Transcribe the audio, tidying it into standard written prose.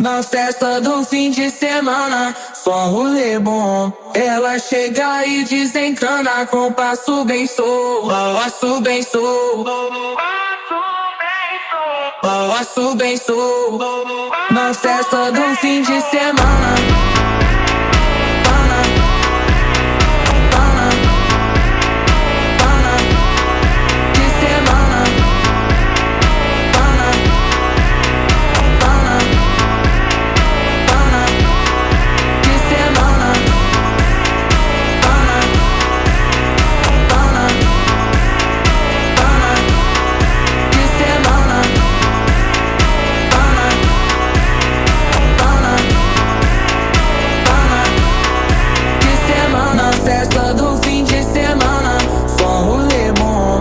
Na festa do fim de semana, só rolê bom. Ela chega e desencana com passo bem solto, passo bem solto, passo bem solto. Na festa do fim de semana.